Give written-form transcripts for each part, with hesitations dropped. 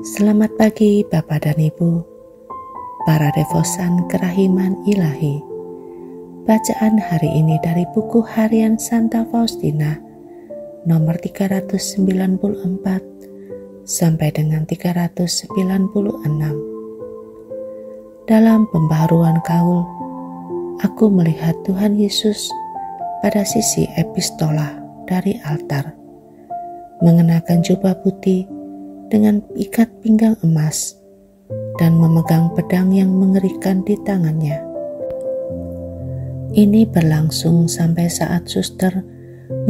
Selamat pagi Bapak dan Ibu, para devosan kerahiman ilahi. Bacaan hari ini dari buku harian Santa Faustina nomor 394 sampai dengan 396. Dalam pembaharuan Kaul, aku melihat Tuhan Yesus pada sisi epistola dari altar, mengenakan jubah putih dengan ikat pinggang emas dan memegang pedang yang mengerikan di tangannya. Ini berlangsung sampai saat suster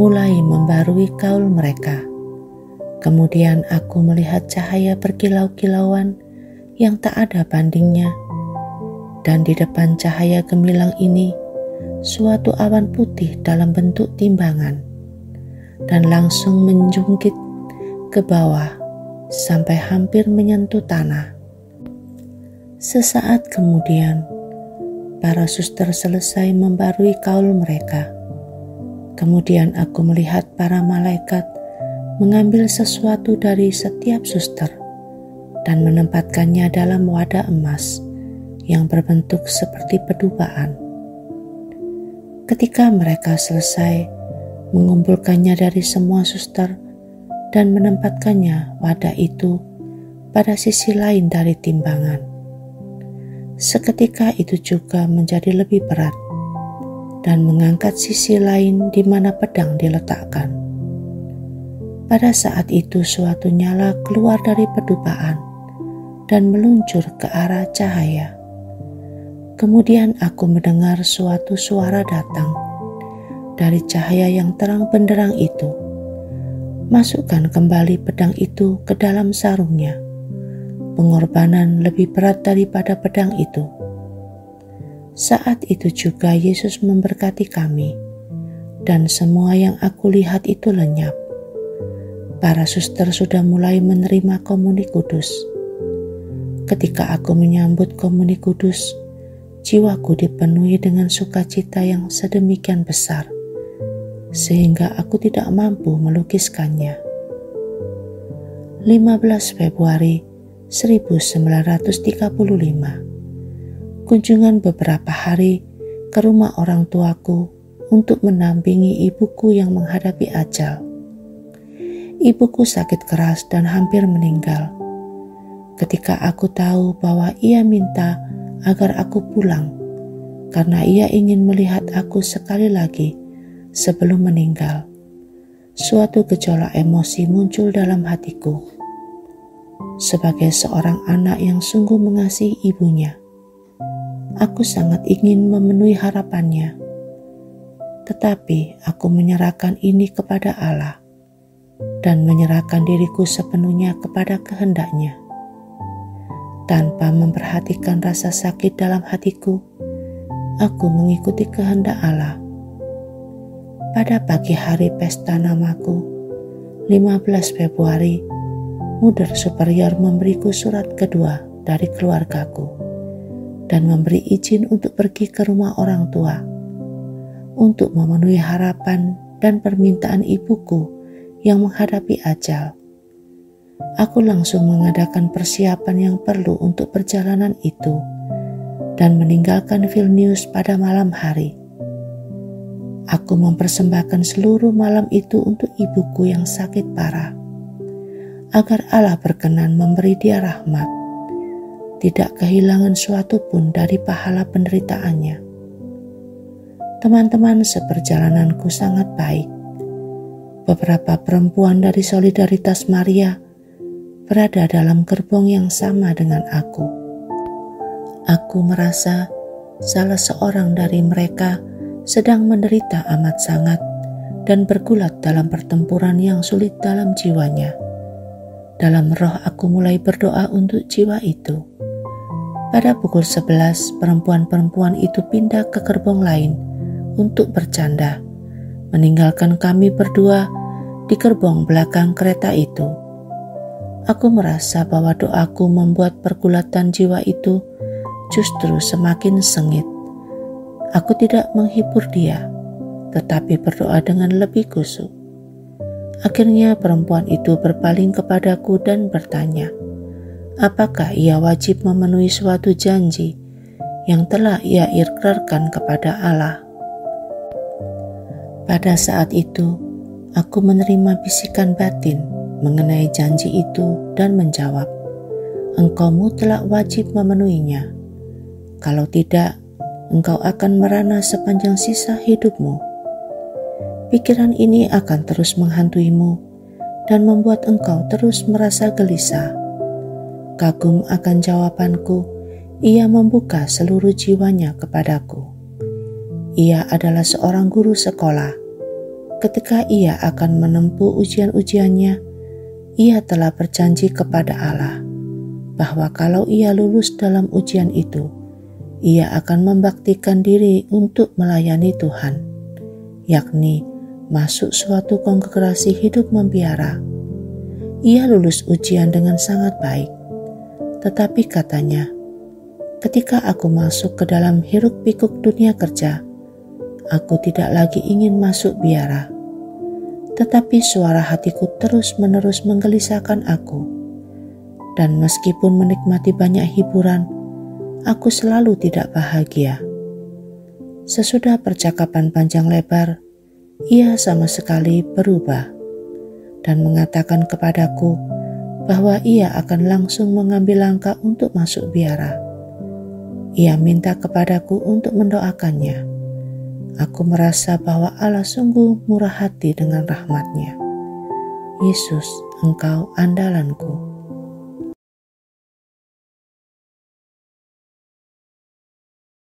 mulai membarui kaul mereka. Kemudian aku melihat cahaya berkilau-kilauan yang tak ada bandingnya, dan di depan cahaya gemilang ini suatu awan putih dalam bentuk timbangan, dan langsung menjungkit ke bawah sampai hampir menyentuh tanah. Sesaat kemudian, para suster selesai membarui kaul mereka. Kemudian aku melihat para malaikat mengambil sesuatu dari setiap suster dan menempatkannya dalam wadah emas yang berbentuk seperti pedubaan. Ketika mereka selesai mengumpulkannya dari semua suster dan menempatkannya wadah itu pada sisi lain dari timbangan, seketika itu juga menjadi lebih berat dan mengangkat sisi lain di mana pedang diletakkan. Pada saat itu suatu nyala keluar dari pedubaan dan meluncur ke arah cahaya. Kemudian aku mendengar suatu suara datang dari cahaya yang terang benderang itu. Masukkan kembali pedang itu ke dalam sarungnya. Pengorbanan lebih berat daripada pedang itu. Saat itu juga Yesus memberkati kami, dan semua yang aku lihat itu lenyap. Para suster sudah mulai menerima komuni kudus. Ketika aku menyambut komuni kudus, jiwaku dipenuhi dengan sukacita yang sedemikian besar, sehingga aku tidak mampu melukiskannya. 15 Februari 1935. Kunjungan beberapa hari ke rumah orang tuaku untuk mendampingi ibuku yang menghadapi ajal. Ibuku sakit keras dan hampir meninggal. Ketika aku tahu bahwa ia minta agar aku pulang karena ia ingin melihat aku sekali lagi sebelum meninggal, suatu gejolak emosi muncul dalam hatiku. Sebagai seorang anak yang sungguh mengasihi ibunya, aku sangat ingin memenuhi harapannya. Tetapi aku menyerahkan ini kepada Allah dan menyerahkan diriku sepenuhnya kepada kehendak-Nya. Tanpa memperhatikan rasa sakit dalam hatiku, aku mengikuti kehendak Allah. Pada pagi hari pesta namaku, 15 Februari, Muder Superior memberiku surat kedua dari keluargaku dan memberi izin untuk pergi ke rumah orang tua untuk memenuhi harapan dan permintaan ibuku yang menghadapi ajal. Aku langsung mengadakan persiapan yang perlu untuk perjalanan itu dan meninggalkan Vilnius pada malam hari. Aku mempersembahkan seluruh malam itu untuk ibuku yang sakit parah, agar Allah berkenan memberi dia rahmat, tidak kehilangan suatu pun dari pahala penderitaannya. Teman-teman seperjalananku sangat baik. Beberapa perempuan dari Solidaritas Maria berada dalam gerbong yang sama dengan aku. Aku merasa salah seorang dari mereka sedang menderita amat sangat dan bergulat dalam pertempuran yang sulit dalam jiwanya. Dalam roh aku mulai berdoa untuk jiwa itu. Pada pukul 11, perempuan-perempuan itu pindah ke gerbong lain untuk bercanda, meninggalkan kami berdua di gerbong belakang kereta itu. Aku merasa bahwa doaku membuat pergulatan jiwa itu justru semakin sengit. Aku tidak menghibur dia, tetapi berdoa dengan lebih khusyuk. Akhirnya perempuan itu berpaling kepadaku dan bertanya, apakah ia wajib memenuhi suatu janji yang telah ia ikrarkan kepada Allah? Pada saat itu, aku menerima bisikan batin mengenai janji itu dan menjawab, "Engkau mutlak wajib memenuhinya. Kalau tidak, engkau akan merana sepanjang sisa hidupmu." Pikiran ini akan terus menghantuimu dan membuat engkau terus merasa gelisah. Kagum akan jawabanku, ia membuka seluruh jiwanya kepadaku. Ia adalah seorang guru sekolah. Ketika ia akan menempuh ujian-ujiannya, ia telah berjanji kepada Allah bahwa kalau ia lulus dalam ujian itu, ia akan membaktikan diri untuk melayani Tuhan, yakni masuk suatu kongregasi hidup membiara. Ia lulus ujian dengan sangat baik, tetapi katanya, ketika aku masuk ke dalam hiruk-pikuk dunia kerja, aku tidak lagi ingin masuk biara. Tetapi suara hatiku terus-menerus menggelisahkan aku. Dan meskipun menikmati banyak hiburan, aku selalu tidak bahagia. Sesudah percakapan panjang lebar, ia sama sekali berubah dan mengatakan kepadaku bahwa ia akan langsung mengambil langkah untuk masuk biara. Ia minta kepadaku untuk mendoakannya. Aku merasa bahwa Allah sungguh murah hati dengan rahmat-Nya. Yesus, Engkau andalanku.